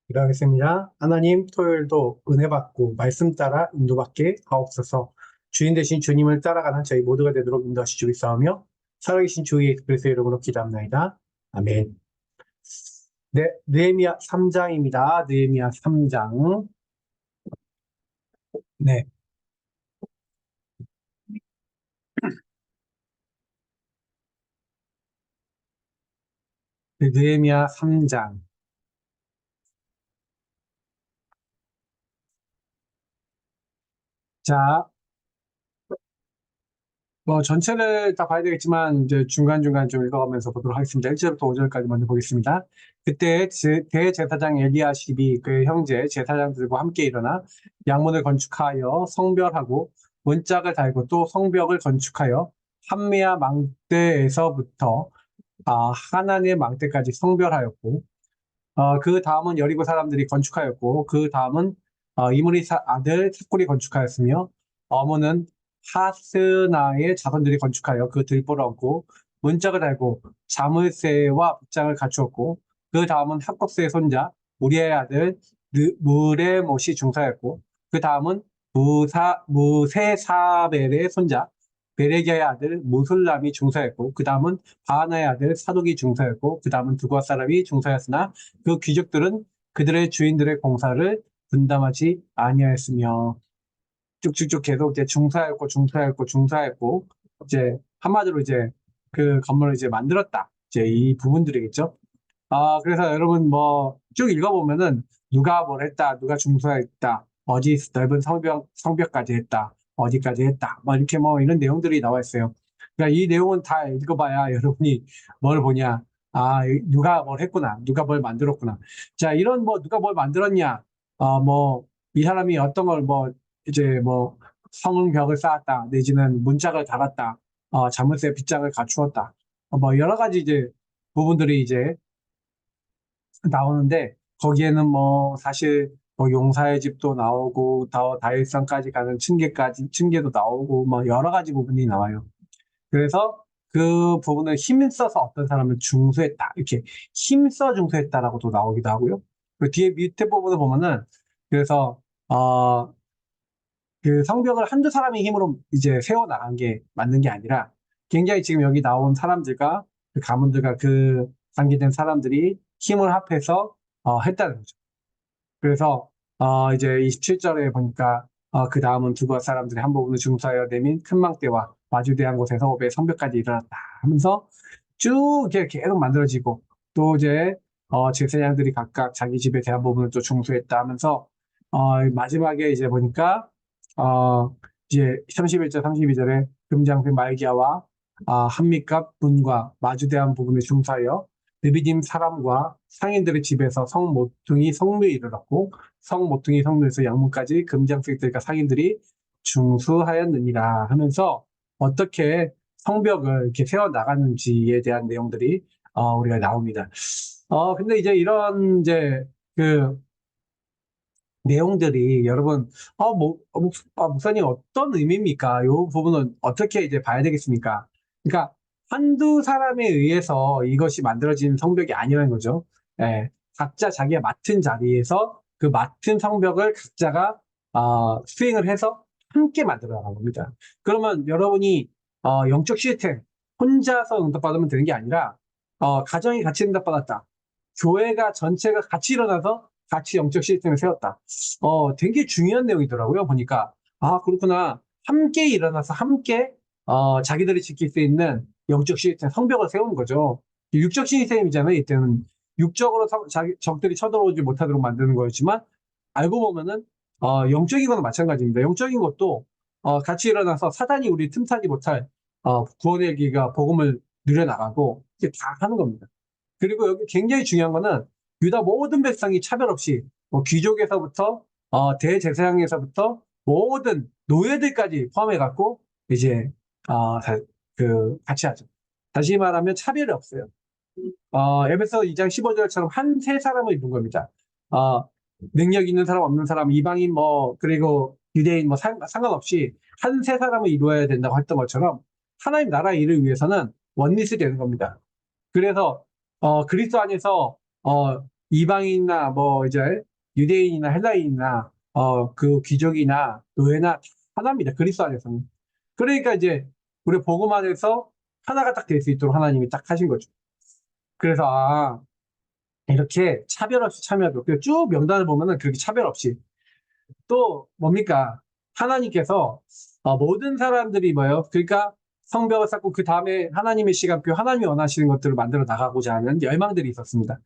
기도하겠습니다. 하나님, 토요일도 은혜 받고 말씀 따라 인도받게 하옵소서. 주인 되신 주님을 따라가는 저희 모두가 되도록 인도하시 주옵사오며 살아계신 주 예수 그리스도의 이름으로 기도합나이다. 아멘. 네, 느헤미야 3장입니다. 느헤미야 3장. 네, 느헤미야 3장. 자, 뭐 전체를 다 봐야 되겠지만 이제 중간중간 좀 읽어가면서 보도록 하겠습니다. 1절부터 5절까지 먼저 보겠습니다. 그때 대제사장 엘리야십이 그의 형제 제사장들과 함께 일어나 양문을 건축하여 성별하고 문짝을 달고 또 성벽을 건축하여 한미야 망대에서부터 하나님의 망대까지 성별하였고 그 다음은 여리고 사람들이 건축하였고 그 다음은 이므리 아들 삭굴이 건축하였으며 어머는 하스나의 자손들이 건축하여 그 들보를 얹고 문짝을 달고 자물쇠와 빗장을 갖추었고 그 다음은 학곱스의 손자 우리의 아들 무레못이 중사였고 그 다음은 무세사벨의 손자 베레기야의 아들 무술람이 중사였고 그 다음은 바하나의 아들 사독이 중사였고 그 다음은 두과 사람이 중사였으나 그 귀족들은 그들의 주인들의 공사를 분담하지 아니하였으며 쭉쭉쭉 계속 이제 중사였고 이제 한마디로 이제 그 건물을 이제 만들었다. 이제 이 부분들이겠죠. 그래서 여러분 뭐 쭉 읽어보면은 누가 뭘 했다, 누가 중사했다, 어디 넓은 성벽까지 했다, 어디까지 했다, 뭐 이렇게 뭐 이런 내용들이 나와 있어요. 그러니까 이 내용은 다 읽어봐야 여러분이 뭘 보냐, 누가 뭘 했구나, 누가 뭘 만들었구나. 자, 이런 뭐 누가 뭘 만들었냐, 뭐 이 사람이 어떤 걸 뭐 이제 뭐 성벽을 쌓았다, 내지는 문짝을 달았다, 자물쇠 빗장을 갖추었다, 뭐 여러 가지 이제 부분들이 이제 나오는데 거기에는 뭐 사실 뭐 용사의 집도 나오고 더 다일성까지 가는 층계도 나오고 뭐 여러 가지 부분이 나와요. 그래서 그 부분을 힘써서 어떤 사람을 중수했다 이렇게 힘써 중수했다라고도 나오기도 하고요. 그 뒤에 밑에 부분을 보면은 그래서 그 성벽을 한두 사람의 힘으로 이제 세워 나간 게 맞는 게 아니라 굉장히 지금 여기 나온 사람들과 그 가문들과 그 관계된 사람들이 힘을 합해서 했다는 거죠. 그래서 이제 27절에 보니까 그 다음은 두고 사람들이 한 부분을 중사하여 내민 큰 망대와 마주대한 곳에서 오베 성벽까지 일어났다 하면서 쭉 이렇게 계속 만들어지고 또 이제 제사장들이 각각 자기 집에 대한 부분을 또 중수했다 하면서 마지막에 이제 보니까 어, 이제 31절 32절에 금장색 말기야와 한미갑 문과 마주대한 부분을 중사하여 느비dim 사람과 상인들의 집에서 성모퉁이 성묘에 이르렀고 성모퉁이 성묘에서 양문까지 금장색들과 상인들이 중수하였느니라 하면서 어떻게 성벽을 이렇게 세워 나갔는지에 대한 내용들이 우리가 나옵니다. 근데 이제 이런 이제 그 내용들이 여러분 목사님 어떤 의미입니까? 이 부분은 어떻게 이제 봐야 되겠습니까? 그러니까 한두 사람에 의해서 이것이 만들어진 성벽이 아니라는 거죠. 예, 각자 자기가 맡은 자리에서 그 맡은 성벽을 각자가 수행을 해서 함께 만들어 나간 겁니다. 그러면 여러분이 영적 시스템 혼자서 응답받으면 되는 게 아니라 가정이 같이 응답받았다. 교회가 전체가 같이 일어나서 같이 영적 시스템을 세웠다. 되게 중요한 내용이더라고요. 보니까 그렇구나. 함께 일어나서 함께 자기들이 지킬 수 있는 영적 시스템 성벽을 세우는 거죠. 육적 시스템이잖아요. 이때는 육적으로 적들이 쳐들어오지 못하도록 만드는 거였지만 알고 보면은 영적인 거는 마찬가지입니다. 영적인 것도 같이 일어나서 사단이 우리 틈타지 못할 구원의 길과 복음을 누려나가고 이게 다 하는 겁니다. 그리고 여기 굉장히 중요한 거는 유다 모든 백성이 차별 없이 뭐 귀족에서부터 대제사장에서부터 모든 노예들까지 포함해 갖고 이제 그 같이 하죠. 다시 말하면 차별이 없어요. 에베소 2장 15절처럼 한 세 사람을 입은 겁니다. 어, 능력 있는 사람 없는 사람 이방인 뭐 그리고 유대인 뭐 상관없이 한 세 사람을 이루어야 된다고 했던 것처럼 하나님 나라 일을 위해서는 원리스 되는 겁니다. 그래서 그리스도 안에서 이방인이나 뭐 이제 유대인이나 헬라인이나 그 귀족이나 노예나 다 하나입니다. 그리스도 안에서는. 그러니까 이제 우리 복음 안에서 하나가 딱 될 수 있도록 하나님이 딱 하신 거죠. 그래서 이렇게 차별 없이 참여도 쭉 명단을 보면은 그렇게 차별 없이 또 뭡니까? 하나님께서 모든 사람들이 뭐예요? 그러니까 성벽을 쌓고 그 다음에 하나님의 시간표, 하나님이 원하시는 것들을 만들어 나가고자 하는 열망들이 있었습니다.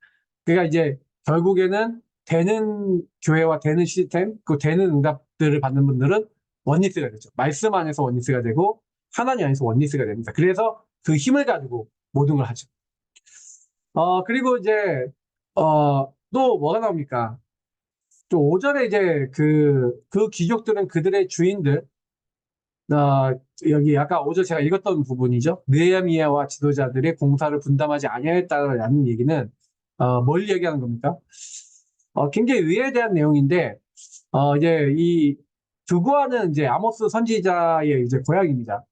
그러니까 이제 결국에는 되는 교회와 되는 시스템, 그 되는 응답들을 받는 분들은 원리스가 되죠. 말씀 안에서 원리스가 되고 하나님 안에서 원리스가 됩니다. 그래서 그 힘을 가지고 모든 걸 하죠. 그리고 이제 또 뭐가 나옵니까? 또 오전에 이제 그 귀족들은 그들의 주인들, 어, 여기 아까 오전 제가 읽었던 부분이죠. 느헤미야와 지도자들의 공사를 분담하지 아니하였다라는 얘기는 뭘 얘기하는 겁니까? 굉장히 의에 대한 내용인데 이제 이 두부아는 이제 아모스 선지자의 이제 고향입니다.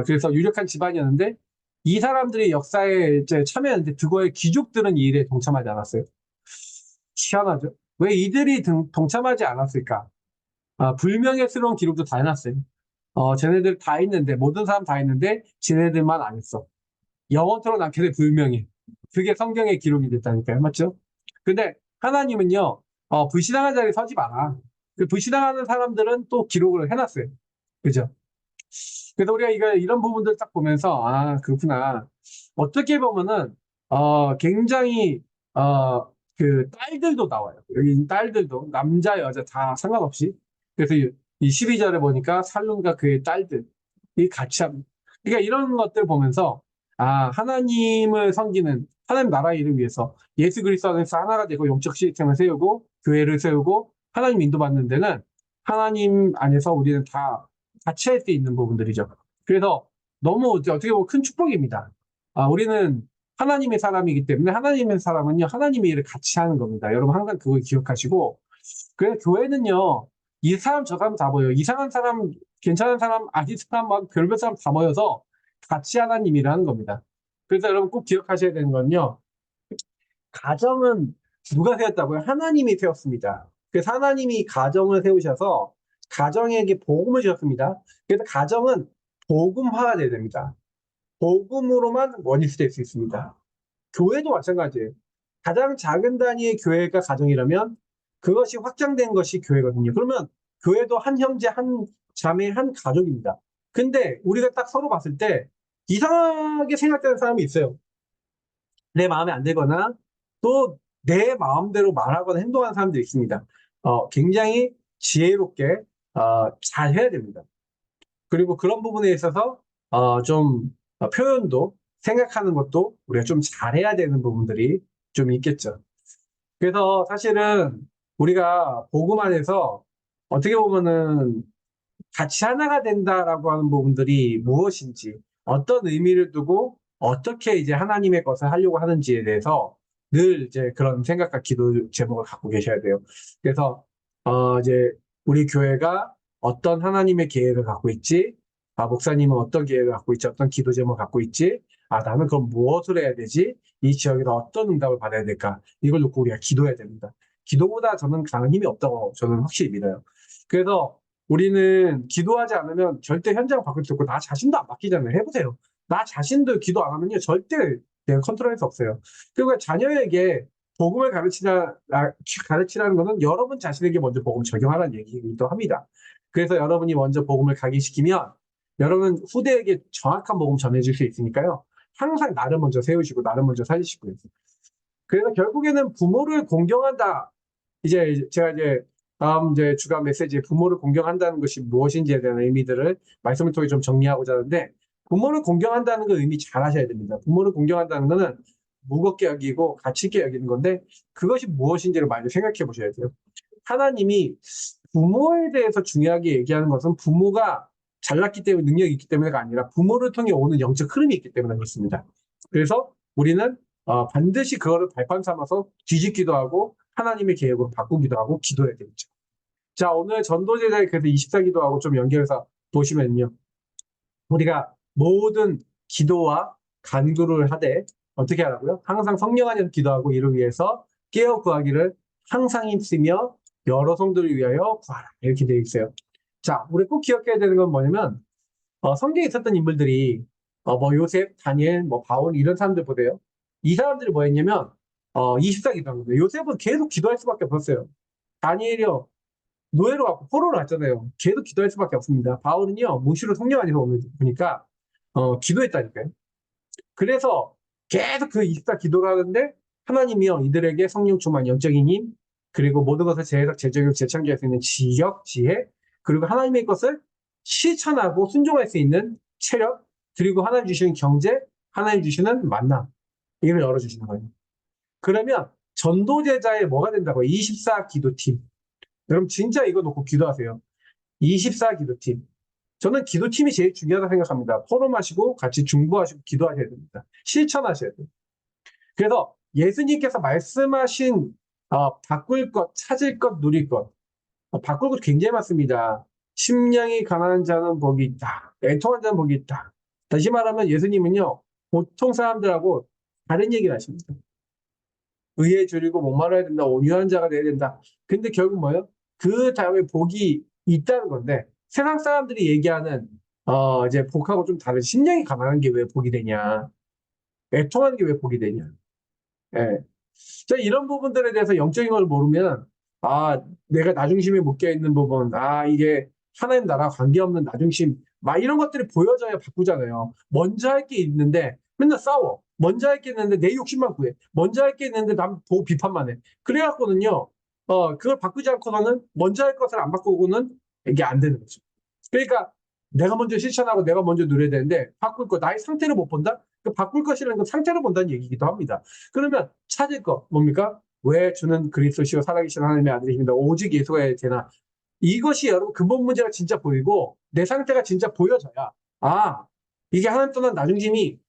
그래서 유력한 집안이었는데 이 사람들이 역사에 이제 참여했는데 두고의 귀족들은 이 일에 동참하지 않았어요. 희한하죠? 왜 이들이 동참하지 않았을까? 불명예스러운 기록도 다 해놨어요. 쟤네들 다 있는데, 모든 사람 다 있는데, 쟤네들만 안 했어. 영원토록 남게 돼 불명예. 그게 성경의 기록이 됐다니까요. 맞죠? 근데 하나님은요, 불신앙한 자리에 서지 마라. 그 불신앙하는 사람들은 또 기록을 해놨어요. 그죠? 그래서 우리가 이런 부분들 딱 보면서, 그렇구나. 어떻게 보면은, 굉장히, 그 딸들도 나와요. 여기 딸들도, 남자, 여자 다 상관없이. 그래서 이 12절에 보니까 살룸과 그의 딸들이 같이 합니다. 그러니까 이런 것들 보면서, 하나님을 섬기는, 하나님 나라의 일을 위해서 예수 그리스도 안에서 하나가 되고 영적 시스템을 세우고, 교회를 세우고, 하나님 인도받는 데는 하나님 안에서 우리는 다 같이 할 수 있는 부분들이죠. 그래서 너무 어떻게 보면 큰 축복입니다. 우리는 하나님의 사람이기 때문에 하나님의 사람은요, 하나님의 일을 같이 하는 겁니다. 여러분 항상 그걸 기억하시고, 그래서 교회는요, 이 사람 저 사람 다 모여요. 이상한 사람, 괜찮은 사람, 아닌 사람, 막 별별 사람 다 모여서 같이 하나님 일을 하는 겁니다. 그래서 여러분 꼭 기억하셔야 되는 건요, 가정은 누가 세웠다고요? 하나님이 세웠습니다. 그래서 하나님이 가정을 세우셔서 가정에게 복음을 주셨습니다. 그래서 가정은 복음화가 돼야 됩니다. 복음으로만 원리스 될 수 있습니다. 교회도 마찬가지예요. 가장 작은 단위의 교회가 가정이라면 그것이 확장된 것이 교회거든요. 그러면 교회도 한 형제, 한 자매, 한 가족입니다. 근데 우리가 딱 서로 봤을 때 이상하게 생각되는 사람이 있어요. 내 마음에 안 들거나 또 내 마음대로 말하거나 행동하는 사람들이 있습니다. 굉장히 지혜롭게 잘 해야 됩니다. 그리고 그런 부분에 있어서 좀 표현도 생각하는 것도 우리가 좀 잘해야 되는 부분들이 좀 있겠죠. 그래서 사실은 우리가 복음 안에서 어떻게 보면은 같이 하나가 된다라고 하는 부분들이 무엇인지, 어떤 의미를 두고 어떻게 이제 하나님의 것을 하려고 하는지에 대해서 늘 이제 그런 생각과 기도 제목을 갖고 계셔야 돼요. 그래서 이제 우리 교회가 어떤 하나님의 계획을 갖고 있지, 목사님은 어떤 계획을 갖고 있지, 어떤 기도 제목을 갖고 있지, 나는 그럼 무엇을 해야 되지, 이 지역에서 어떤 응답을 받아야 될까, 이걸 놓고 우리가 기도해야 됩니다. 기도보다 저는 강한 힘이 없다고 저는 확실히 믿어요. 그래서 우리는 기도하지 않으면 절대 현장 바꿀 수 없고 나 자신도 안 바뀌잖아요. 해보세요. 나 자신도 기도 안 하면요 절대 내가 컨트롤할 수 없어요. 그리고 자녀에게 복음을 가르치라는 것은 여러분 자신에게 먼저 복음 적용하라는 얘기이기도 합니다. 그래서 여러분이 먼저 복음을 각인시키면 여러분 후대에게 정확한 복음 전해줄 수 있으니까요. 항상 나를 먼저 세우시고 나를 먼저 살리시고요. 그래서 결국에는 부모를 공경한다. 이제 제가 이제 다음 이제 주간 메시지에 부모를 공경한다는 것이 무엇인지에 대한 의미들을 말씀을 통해 좀 정리하고자 하는데, 부모를 공경한다는 그 의미 잘 하셔야 됩니다. 부모를 공경한다는 것은 무겁게 여기고 가치 있게 여기는 건데 그것이 무엇인지를 많이 생각해 보셔야 돼요. 하나님이 부모에 대해서 중요하게 얘기하는 것은 부모가 잘났기 때문에 능력이 있기 때문에가 아니라 부모를 통해 오는 영적 흐름이 있기 때문에 그렇습니다. 그래서 우리는 반드시 그거를 발판 삼아서 뒤집기도 하고 하나님의 계획으로 바꾸기도 하고 기도해야 되겠죠. 자, 오늘 전도제자의 그래서 24기도하고 좀 연결해서 보시면요. 우리가 모든 기도와 간구를 하되 어떻게 하라고요? 항상 성령 안에서 기도하고 이를 위해서 깨어 구하기를 항상 힘쓰며 여러 성도를 위하여 구하라. 이렇게 되어 있어요. 자, 우리 꼭 기억해야 되는 건 뭐냐면 성경에 있었던 인물들이 뭐 요셉, 다니엘, 뭐 바울 이런 사람들 보세요. 이 사람들이 뭐 했냐면 24 기도한 거예요. 요셉은 계속 기도할 수밖에 없었어요. 다니엘이요. 노예로 갖고 포로로 갔잖아요. 계속 기도할 수밖에 없습니다. 바울은요. 무시로 성령 안에서 오는 보니까 기도했다니까요. 그래서 계속 그 24 기도를 하는데 하나님이요. 이들에게 성령 충만 영적인 힘 그리고 모든 것을 재해석 재적용 재창조할 수 있는 지력, 지혜 그리고 하나님의 것을 실천하고 순종할 수 있는 체력 그리고 하나님 주시는 경제, 하나님 주시는 만남 이걸 열어주시는 거예요. 그러면 전도제자의 뭐가 된다고요? 24 기도팀. 여러분 진짜 이거 놓고 기도하세요. 24 기도팀. 저는 기도팀이 제일 중요하다고 생각합니다. 포럼하시고 같이 중보하시고 기도하셔야 됩니다. 실천하셔야 돼요. 그래서 예수님께서 말씀하신 바꿀 것, 찾을 것, 누릴 것. 바꿀 것 굉장히 많습니다. 심령이 가난한 자는 복이 있다. 애통한 자는 복이 있다. 다시 말하면 예수님은요. 보통 사람들하고 다른 얘기를 하십니다. 의에 줄이고 목마르야 된다. 온유한 자가 돼야 된다. 근데 결국 뭐예요? 그 다음에 복이 있다는 건데 세상 사람들이 얘기하는 이제 복하고 좀 다른 심령이 가난한 게 왜 복이 되냐? 애통하는 게 왜 복이 되냐? 예. 자, 이런 부분들에 대해서 영적인 걸 모르면 내가 나중심에 묶여 있는 부분, 이게 하나님 나라 관계없는 나중심, 막 이런 것들이 보여져야 바꾸잖아요. 먼저 할 게 있는데 맨날 싸워. 먼저 할 게 있는데 내 욕심만 구해. 먼저 할 게 있는데 남 보고 비판만 해. 그래갖고는요, 그걸 바꾸지 않고서는 먼저 할 것을 안 바꾸고는 이게 안 되는 거죠. 그러니까 내가 먼저 실천하고 내가 먼저 누려야 되는데 바꿀 거, 나의 상태를 못 본다? 그 바꿀 것이라는 건 상태를 본다는 얘기이기도 합니다. 그러면 찾을 거 뭡니까? 왜 주는 그리스도시요 살아계신 하나님의 아들이십니다. 오직 예수가 되나? 이것이 여러분 근본 문제가 진짜 보이고 내 상태가 진짜 보여져야 아 이게 하나님 떠난 나중심이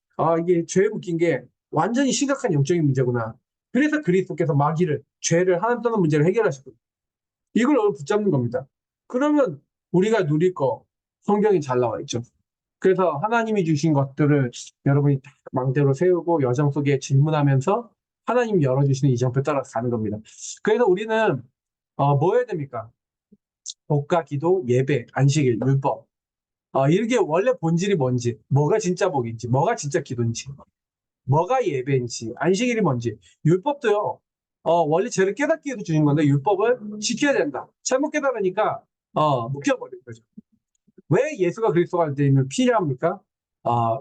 이게 죄에 묶인 게 완전히 심각한 영적인 문제구나. 그래서 그리스도께서 마귀를 죄를 하나님 떠난 문제를 해결하시고 이걸 오늘 붙잡는 겁니다. 그러면 우리가 누릴 거 성경이 잘 나와 있죠. 그래서 하나님이 주신 것들을 여러분이 다 망대로 세우고 여정 속에 질문하면서 하나님 열어주시는 이정표 따라서 가는 겁니다. 그래서 우리는 뭐 해야 됩니까? 복과 기도, 예배, 안식일, 율법. 이게 원래 본질이 뭔지, 뭐가 진짜 복인지, 뭐가 진짜 기도인지, 뭐가 예배인지, 안식일이 뭔지, 율법도요. 원래 죄를 깨닫기 위해서 주신 건데 율법을 지켜야 된다. 잘못 깨달으니까 묶여버린 거죠. 왜 예수가 그리스도가 되면 필요합니까?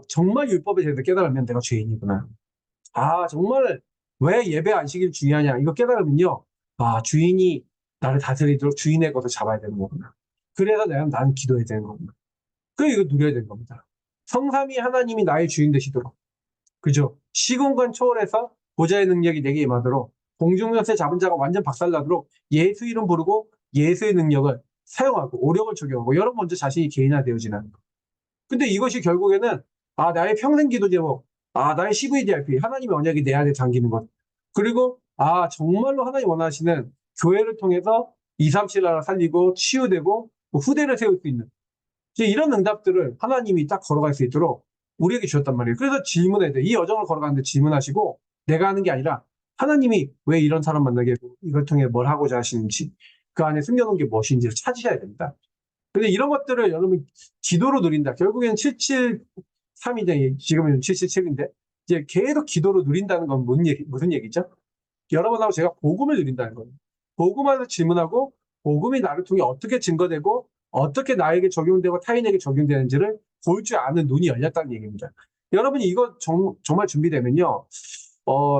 정말 율법에 대해서 깨달으면 내가 죄인이구나. 정말 왜 예배 안식일 중요하냐. 이거 깨달으면요. 주인이 나를 다스리도록 주인의 것을 잡아야 되는 거구나. 그래서 나는 기도해야 되는 거구나. 그래서 이거 누려야 되는 겁니다. 성삼위 하나님이 나의 주인 되시도록. 그죠? 시공간 초월해서 보좌의 능력이 내게 임하도록 공중전세 잡은 자가 완전 박살나도록 예수 이름 부르고 예수의 능력을 사용하고 오력을 적용하고 여러분 먼저 자신이 개인화되어지는 거. 근데 이것이 결국에는 나의 평생 기도 제목, 나의 CVDIP 하나님의 언약이 내 안에 담기는 것. 그리고 정말로 하나님 원하시는 교회를 통해서 237 나라 살리고 치유되고 후대를 세울 수 있는 이런 응답들을 하나님이 딱 걸어갈 수 있도록 우리에게 주셨단 말이에요. 그래서 질문해야 돼. 이 여정을 걸어가는데 질문하시고 내가 하는 게 아니라 하나님이 왜 이런 사람 만나게 하고 이걸 통해 뭘 하고자 하시는지 그 안에 숨겨놓은 게 무엇인지를 찾으셔야 됩니다. 근데 이런 것들을 여러분 기도로 누린다. 결국에는 773이죠. 지금은 777인데 이제 계속 기도로 누린다는 건 무슨 얘기죠? 여러분하고 제가 복음을 누린다는 거예요. 복음에서 질문하고 복음이 나를 통해 어떻게 증거되고 어떻게 나에게 적용되고 타인에게 적용되는지를 볼 줄 아는 눈이 열렸다는 얘기입니다. 여러분이 이거 정말 준비되면요.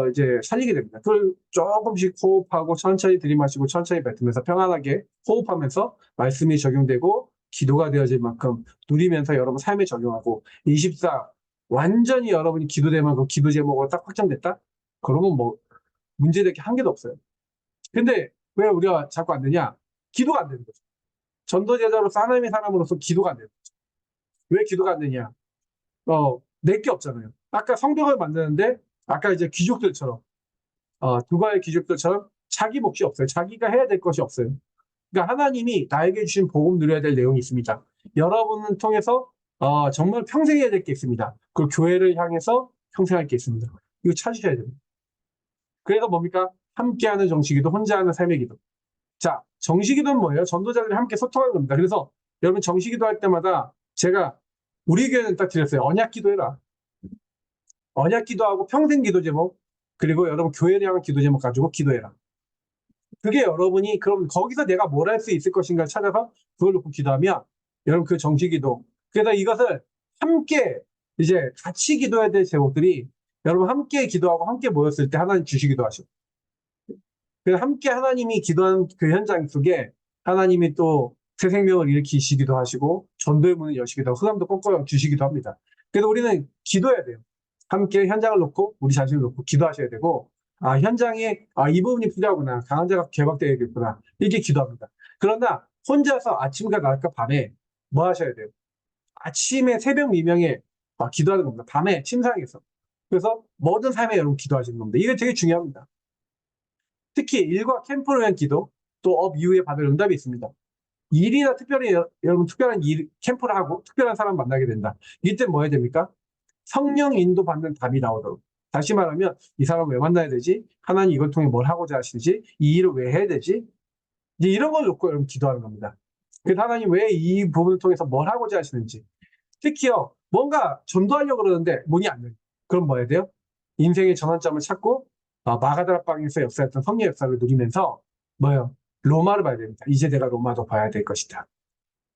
이제 살리게 됩니다. 그걸 조금씩 호흡하고 천천히 들이마시고 천천히 뱉으면서 평안하게 호흡하면서 말씀이 적용되고 기도가 되어질 만큼 누리면서 여러분 삶에 적용하고 24 완전히 여러분이 기도되면 그 기도 제목으로 딱 확정됐다? 그러면 뭐 문제될 게 한 개도 없어요. 근데 왜 우리가 자꾸 안 되냐? 기도가 안 되는 거죠. 전도제자로서 하나님의 사람으로서 기도가 안 되는 거죠. 왜 기도가 안 되냐? 낼 게 없잖아요. 아까 성벽을 만드는데 아까 이제 귀족들처럼 두바의 귀족들처럼 자기 몫이 없어요. 자기가 해야 될 것이 없어요. 그러니까 하나님이 나에게 주신 복음 누려야 될 내용이 있습니다. 여러분을 통해서 정말 평생 해야 될 게 있습니다. 그 교회를 향해서 평생 할 게 있습니다. 이거 찾으셔야 됩니다. 그래서 뭡니까? 함께하는 정식기도, 혼자 하는 삶의 기도. 자, 정식기도는 뭐예요? 전도자들이 함께 소통하는 겁니다. 그래서 여러분 정식기도 할 때마다 제가 우리 교회는 딱 드렸어요. 언약기도해라. 언약기도하고 평생 기도 제목, 그리고 여러분 교회를 향한 기도 제목 가지고 기도해라. 그게 여러분이 그럼 거기서 내가 뭘 할 수 있을 것인가 찾아서 그걸 놓고 기도하면 여러분 그 정식기도. 그래서 이것을 함께 이제 같이 기도해야 될 제목들이 여러분 함께 기도하고 함께 모였을 때 하나님 주시기도 하시고, 그래서 함께 하나님이 기도하는 그 현장 속에 하나님이 또 새 생명을 일으키시기도 하시고 전도의 문을 여시기도 하고 흑암도 꺾어 주시기도 합니다. 그래서 우리는 기도해야 돼요. 함께 현장을 놓고 우리 자신을 놓고 기도하셔야 되고, 현장에 이 부분이 필요하구나, 강한 자가 개박되어야겠구나, 이렇게 기도합니다. 그러나 혼자서 아침과 낮과 밤에 뭐 하셔야 돼요? 아침에 새벽 미명에 기도하는 겁니다. 밤에 침상에서. 그래서 모든 삶에 여러분 기도하시는 겁니다. 이게 되게 중요합니다. 특히 일과 캠프를 위한 기도, 또 업 이후에 받을 응답이 있습니다. 일이나 특별히 여러분 특별한 일, 캠프를 하고 특별한 사람 만나게 된다. 이때 뭐 해야 됩니까? 성령 인도 받는 답이 나오도록. 다시 말하면 이 사람 왜 만나야 되지? 하나님 이걸 통해 뭘 하고자 하시지? 이 일을 왜 해야 되지? 이제 이런 걸 놓고 여러분 기도하는 겁니다. 그래서 하나님 왜 이 부분을 통해서 뭘 하고자 하시는지. 특히요, 뭔가 전도하려고 그러는데 문이 안 열려. 그럼 뭐 해야 돼요? 인생의 전환점을 찾고 마가다라 방에서 역사했던 성령 역사를 누리면서 뭐예요? 로마를 봐야 됩니다. 이제 내가 로마도 봐야 될 것이다.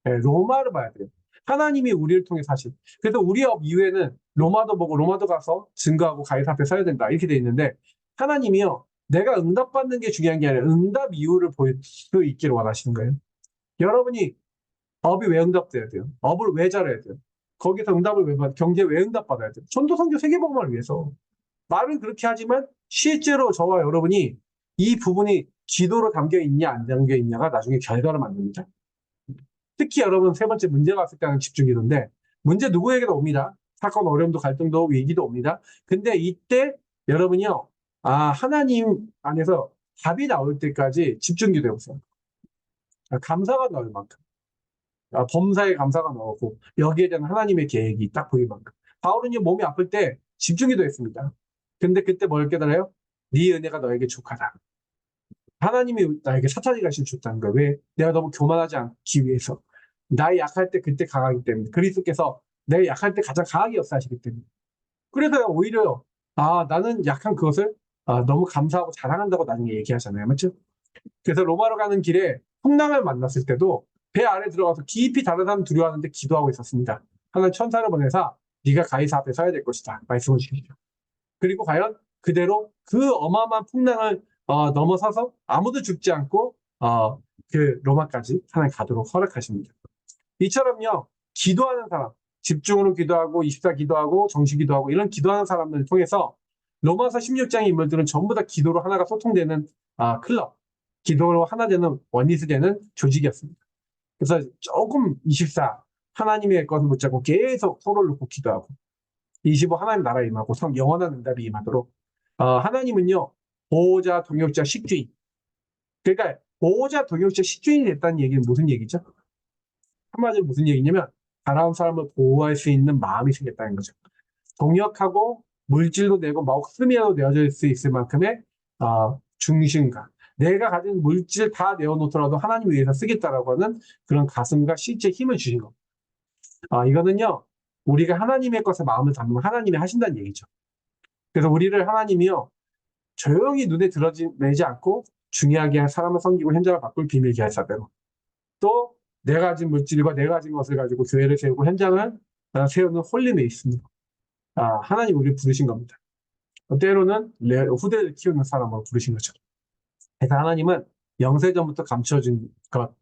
네, 로마를 봐야 돼요. 하나님이 우리를 통해서 하신. 그래서 우리 업 이후에는 로마도 보고 로마도 가서 증거하고 가이사 앞에 서야 된다, 이렇게 돼 있는데, 하나님이요, 내가 응답받는 게 중요한 게 아니라 응답 이유를 볼 수 있기를 원하시는 거예요. 여러분이 업이 왜 응답돼야 돼요? 업을 왜 잘해야 돼요? 거기서 응답을 왜 경제 왜 응답받아야 돼요? 전도 선교 세계복음을 위해서. 말은 그렇게 하지만 실제로 저와 여러분이 이 부분이 기도로 담겨 있냐 안 담겨 있냐가 나중에 결과를 만듭니다. 특히 여러분 세 번째 문제가 왔을 때는 집중기도인데, 문제 누구에게도 옵니다. 사건, 어려움도 갈등도 위기도 옵니다. 근데 이때 여러분이요, 하나님 안에서 답이 나올 때까지 집중기도 해보세요. 감사가 나올 만큼. 범사에 감사가 나오고 여기에 대한 하나님의 계획이 딱 보일 만큼. 바울은요, 몸이 아플 때 집중기도 했습니다. 근데 그때 뭘 깨달아요? 네 은혜가 너에게 족하다. 하나님이 나에게 사탄이 가신 줬다는 거예요. 왜? 내가 너무 교만하지 않기 위해서. 나의 약할 때 그때 강하기 때문에. 그리스도께서 내 약할 때 가장 강하게 역사하시기 때문에. 그래서 오히려 나는 약한 그것을 너무 감사하고 자랑한다고 나중에 얘기하잖아요. 맞죠? 그래서 로마로 가는 길에 풍랑을 만났을 때도 배 안에 들어가서 깊이 다른 사람 두려워하는데 기도하고 있었습니다. 하나님 천사를 보내사 네가 가이사 앞에 서야 될 것이다, 말씀을 주시죠. 그리고 과연 그대로 그 어마어마한 풍랑을 넘어서서 아무도 죽지 않고 그 로마까지 하나님 가도록 허락하십니다. 이처럼요, 기도하는 사람, 집중으로 기도하고 24 기도하고 정식 기도하고 이런 기도하는 사람들을 통해서 로마서 16장의 인물들은 전부 다 기도로 하나가 소통되는 클럽, 기도로 하나 되는 원리스 되는 조직이었습니다. 그래서 조금 24 하나님의 것을 붙잡고 계속 서로를 놓고 기도하고, 25 하나님 나라 임하고 영원한 응답이 임하도록. 하나님은요, 보호자, 동역자, 식주인. 그러니까 보호자, 동역자, 식주인이 됐다는 얘기는 무슨 얘기죠? 한마디로 무슨 얘기냐면 가나안 사람을 보호할 수 있는 마음이 생겼다는 거죠. 동역하고 물질도 내고 목숨이라도 내어줄 수 있을 만큼의 중심감. 내가 가진 물질 다 내어놓더라도 하나님 위해서 쓰겠다라고 하는 그런 가슴과 실제 힘을 주신 겁니다. 이거는요, 우리가 하나님의 것에 마음을 담으면 하나님이 하신다는 얘기죠. 그래서 우리를 하나님이요, 조용히 눈에 드러내지 않고 중요하게 사람을 섬기고 현장을 바꿀 비밀 계약사대로, 또 내가 가진 물질과 내가 가진 것을 가지고 교회를 세우고 현장을 세우는 홀리메이스입니다. 하나님 우리를 부르신 겁니다. 때로는 후대를 키우는 사람으로 부르신 거죠. 그래서 하나님은 영세전부터 감춰진 것,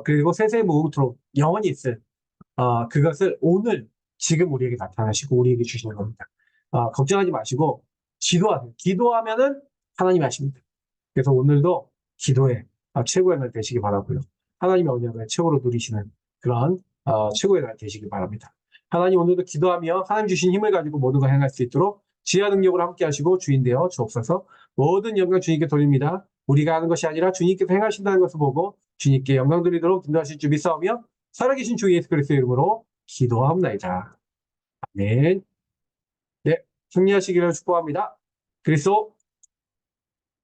그리고 세세무음토록 영원히 있을 그것을 오늘 지금 우리에게 나타나시고 우리에게 주시는 겁니다. 걱정하지 마시고 기도하세요. 기도하면은 하나님이 하십니다. 그래서 오늘도 기도에 최고의 날 되시기 바라고요. 하나님의 언약을 최고로 누리시는 그런 최고의 날 되시기 바랍니다. 하나님 오늘도 기도하며 하나님 주신 힘을 가지고 모든 걸 행할 수 있도록 지혜와 능력으로 함께 하시고 주인 되어 주옵소서. 모든 영광 주님께 돌립니다. 우리가 하는 것이 아니라 주님께서 행하신다는 것을 보고 주님께 영광 드리도록 인도하실 줄 믿사오며 살아계신 주 예수 그리스도의 이름으로 기도합니다. 아멘. 네, 승리하시기를 축복합니다. 그리스도